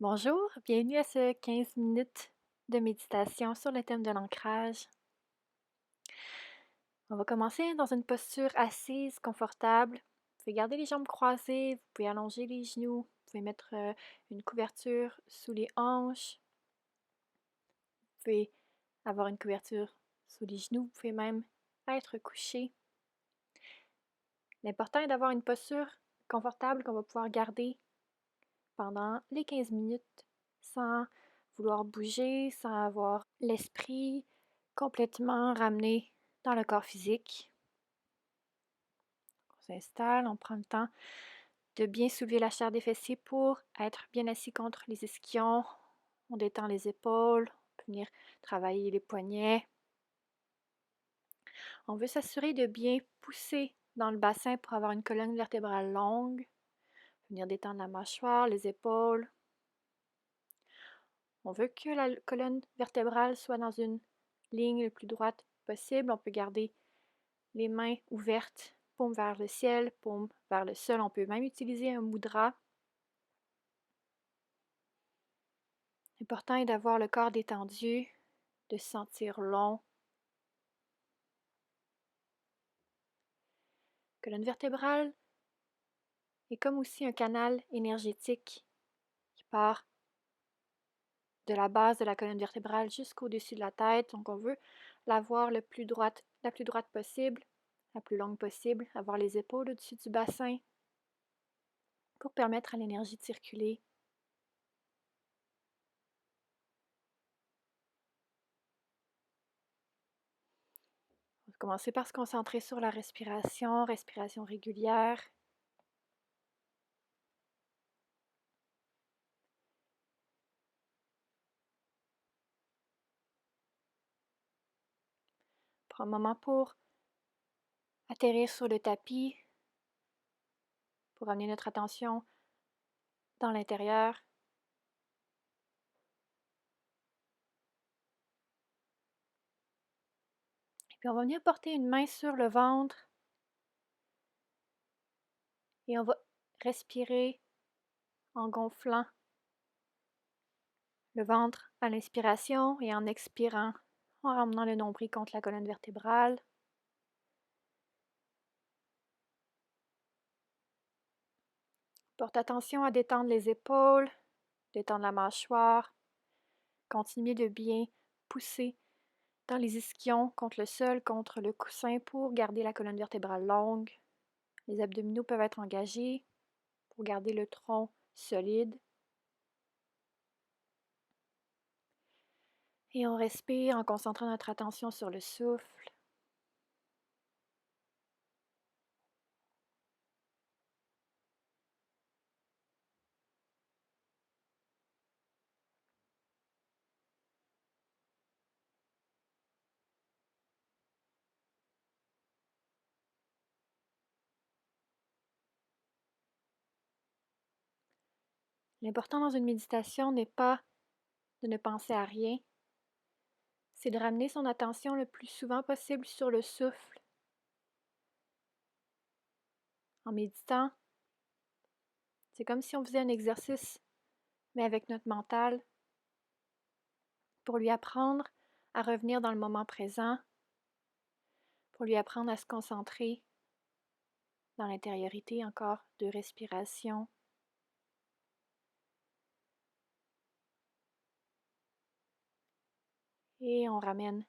Bonjour, bienvenue à ce 15 minutes de méditation sur le thème de l'ancrage. On va commencer dans une posture assise, confortable. Vous pouvez garder les jambes croisées, vous pouvez allonger les genoux, vous pouvez mettre une couverture sous les hanches, vous pouvez avoir une couverture sous les genoux, vous pouvez même être couché. L'important est d'avoir une posture confortable qu'on va pouvoir garder pendant les 15 minutes sans vouloir bouger, sans avoir l'esprit complètement ramené dans le corps physique. On s'installe, on prend le temps de bien soulever la chair des fessiers pour être bien assis contre les ischions. On détend les épaules, on peut venir travailler les poignets. On veut s'assurer de bien pousser dans le bassin pour avoir une colonne vertébrale longue. Venir détendre la mâchoire, les épaules. On veut que la colonne vertébrale soit dans une ligne le plus droite possible. On peut garder les mains ouvertes, paume vers le ciel, paume vers le sol. On peut même utiliser un mudra. L'important est d'avoir le corps détendu, de se sentir long. La colonne vertébrale est comme aussi un canal énergétique qui part de la base de la colonne vertébrale jusqu'au-dessus de la tête. Donc on veut l'avoir la plus droite possible, la plus longue possible, avoir les épaules au-dessus du bassin pour permettre à l'énergie de circuler. On va commencer par se concentrer sur la respiration, respiration régulière. Prends un moment pour atterrir sur le tapis, pour amener notre attention dans l'intérieur. Et puis on va venir porter une main sur le ventre et on va respirer en gonflant le ventre à l'inspiration et en expirant, en ramenant le nombril contre la colonne vertébrale. Porte attention à détendre les épaules, détendre la mâchoire. Continuez de bien pousser dans les ischions contre le sol, contre le coussin pour garder la colonne vertébrale longue. Les abdominaux peuvent être engagés pour garder le tronc solide. Et on respire en concentrant notre attention sur le souffle. L'important dans une méditation n'est pas de ne penser à rien, c'est de ramener son attention le plus souvent possible sur le souffle. En méditant, c'est comme si on faisait un exercice, mais avec notre mental, pour lui apprendre à revenir dans le moment présent, pour lui apprendre à se concentrer dans l'intériorité encore de respiration. Et on ramène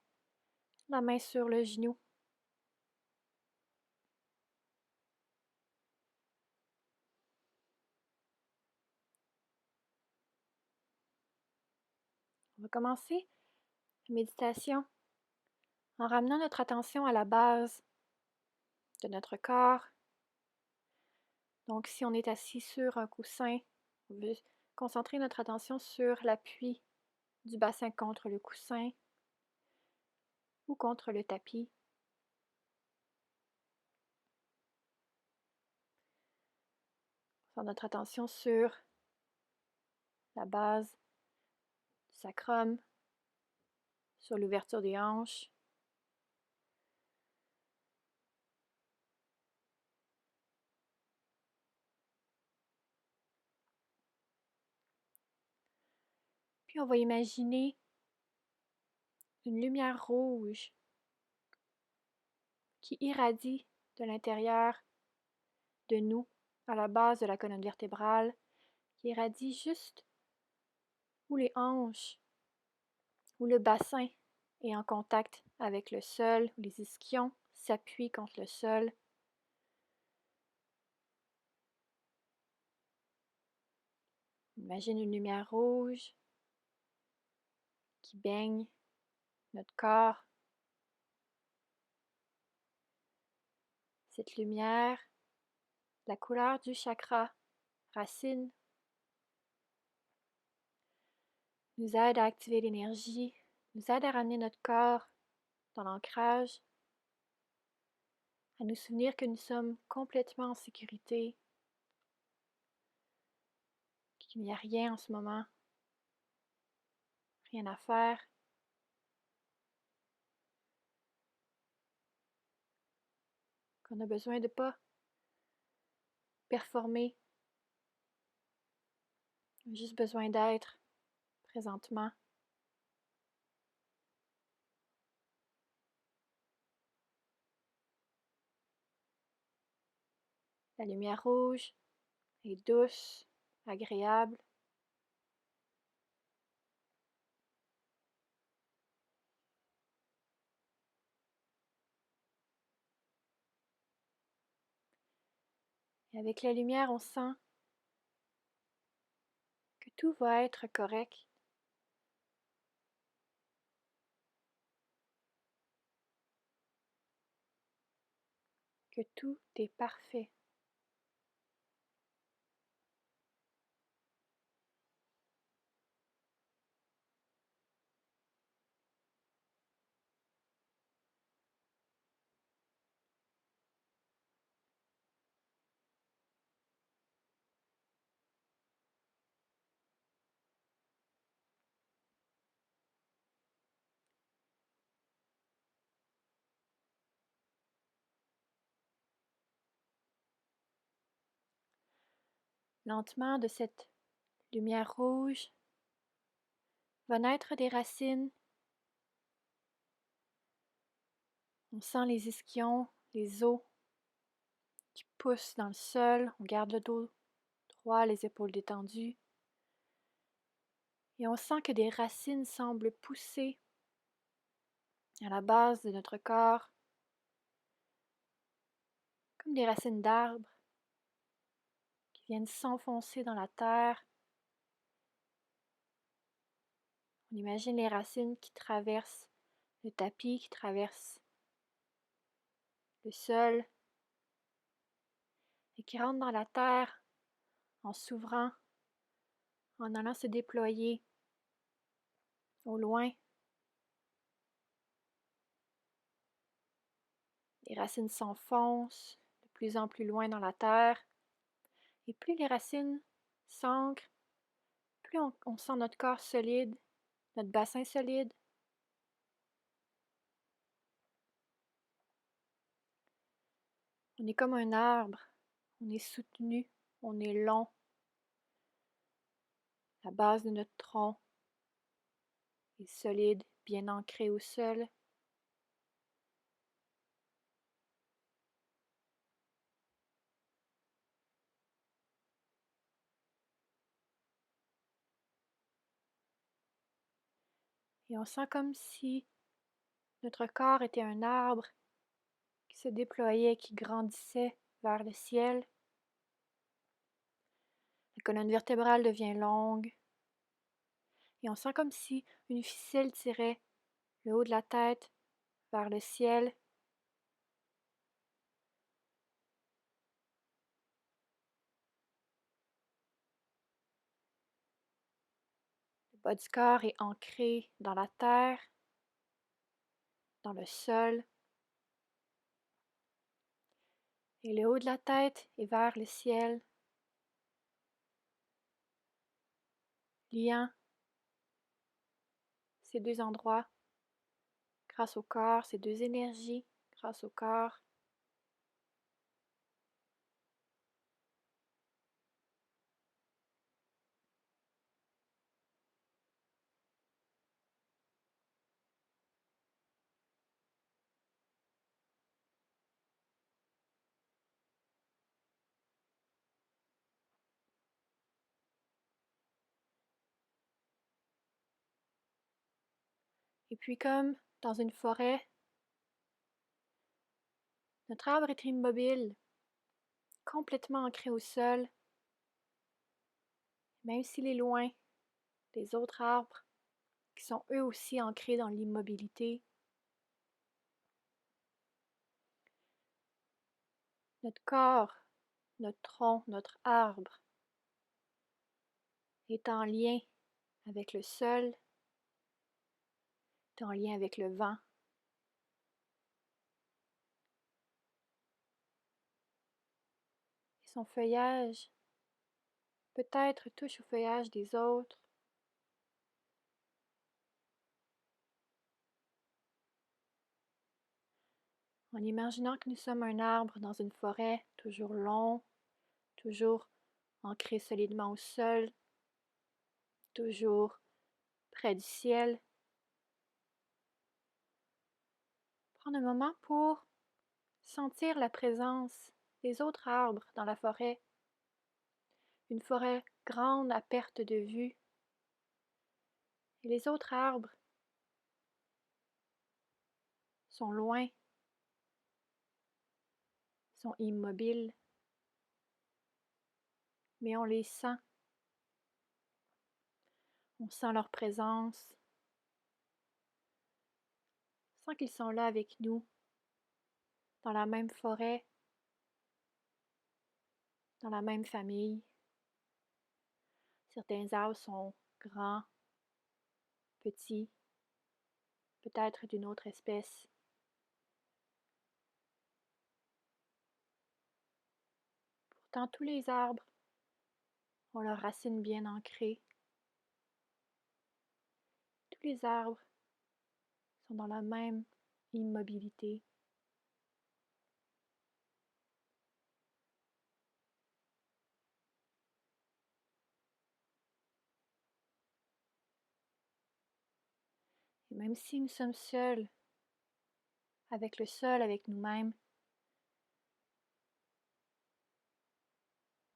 la main sur le genou. On va commencer la méditation en ramenant notre attention à la base de notre corps. Donc, si on est assis sur un coussin, on veut concentrer notre attention sur l'appui du bassin contre le coussin ou contre le tapis. On notre attention sur la base du sacrum, sur l'ouverture des hanches. Puis on va imaginer une lumière rouge qui irradie de l'intérieur de nous, à la base de la colonne vertébrale, qui irradie juste où les hanches, où le bassin est en contact avec le sol, où les ischions s'appuient contre le sol. Imagine une lumière rouge qui baigne notre corps. Cette lumière, la couleur du chakra racine, nous aide à activer l'énergie, nous aide à ramener notre corps dans l'ancrage, à nous souvenir que nous sommes complètement en sécurité, qu'il n'y a rien en ce moment, rien à faire. Qu'on a besoin de ne pas performer, on a juste besoin d'être présentement. La lumière rouge est douce, agréable. Et avec la lumière, on sent que tout va être correct. Que tout est parfait. Lentement, de cette lumière rouge va naître des racines. On sent les ischions, les os qui poussent dans le sol. On garde le dos droit, les épaules détendues. Et on sent que des racines semblent pousser à la base de notre corps, comme des racines d'arbres qui viennent s'enfoncer dans la terre. On imagine les racines qui traversent le tapis, qui traversent le sol et qui rentrent dans la terre en s'ouvrant, en allant se déployer au loin. Les racines s'enfoncent de plus en plus loin dans la terre. Et plus les racines s'ancrent, plus on sent notre corps solide, notre bassin solide. On est comme un arbre, on est soutenu, on est long. La base de notre tronc est solide, bien ancrée au sol. Et on sent comme si notre corps était un arbre qui se déployait, qui grandissait vers le ciel. La colonne vertébrale devient longue. Et on sent comme si une ficelle tirait le haut de la tête vers le ciel. Le bas du corps est ancré dans la terre, dans le sol. Et le haut de la tête est vers le ciel, liant ces deux endroits grâce au corps, ces deux énergies grâce au corps. Et puis comme dans une forêt, notre arbre est immobile, complètement ancré au sol, même s'il est loin des autres arbres qui sont eux aussi ancrés dans l'immobilité. Notre corps, notre tronc, notre arbre est en lien avec le sol, est en lien avec le vent. Et son feuillage peut-être touche au feuillage des autres. En imaginant que nous sommes un arbre dans une forêt, toujours long, toujours ancré solidement au sol, toujours près du ciel. Prendre un moment pour sentir la présence des autres arbres dans la forêt. Une forêt grande à perte de vue. Et les autres arbres sont loin, sont immobiles, mais on les sent. On sent leur présence. On sent qu'ils sont là avec nous, dans la même forêt, dans la même famille. Certains arbres sont grands, petits, peut-être d'une autre espèce. Pourtant, tous les arbres ont leurs racines bien ancrées. Tous les arbres sont dans la même immobilité. Et même si nous sommes seuls, avec le sol, avec nous-mêmes,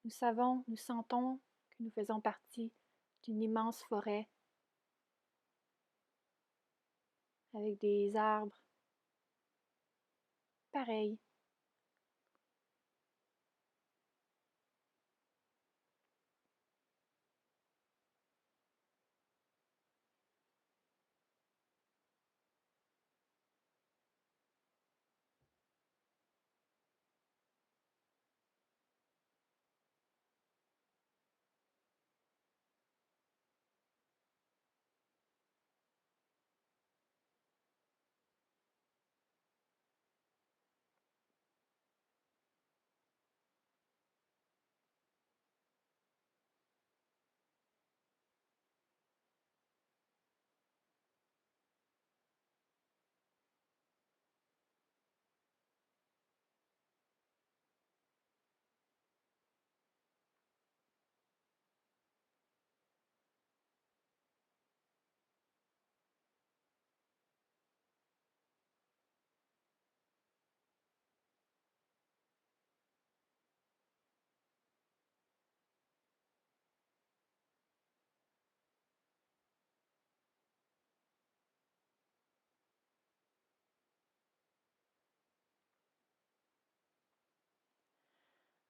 nous savons, nous sentons que nous faisons partie d'une immense forêt avec des arbres pareils.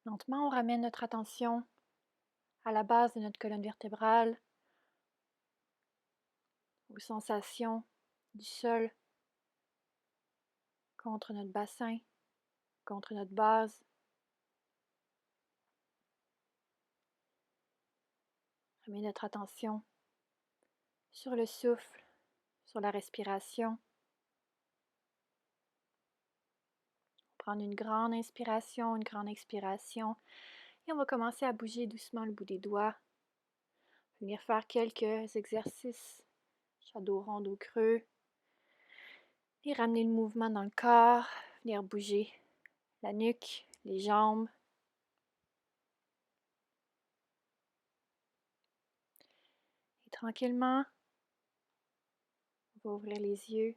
Lentement, on ramène notre attention à la base de notre colonne vertébrale, aux sensations du sol contre notre bassin, contre notre base. Ramène notre attention sur le souffle, sur la respiration. Prendre une grande inspiration, une grande expiration. Et on va commencer à bouger doucement le bout des doigts. Venir faire quelques exercices. Dos rond, dos creux. Et ramener le mouvement dans le corps. Venir bouger la nuque, les jambes. Et tranquillement, on va ouvrir les yeux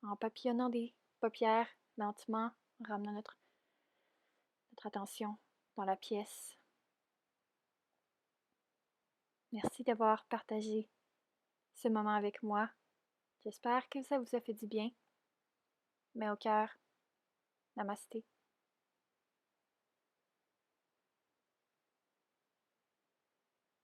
en papillonnant des paupières lentement, en ramenant notre attention dans la pièce. Merci d'avoir partagé ce moment avec moi. J'espère que ça vous a fait du bien. Mais au cœur, namasté.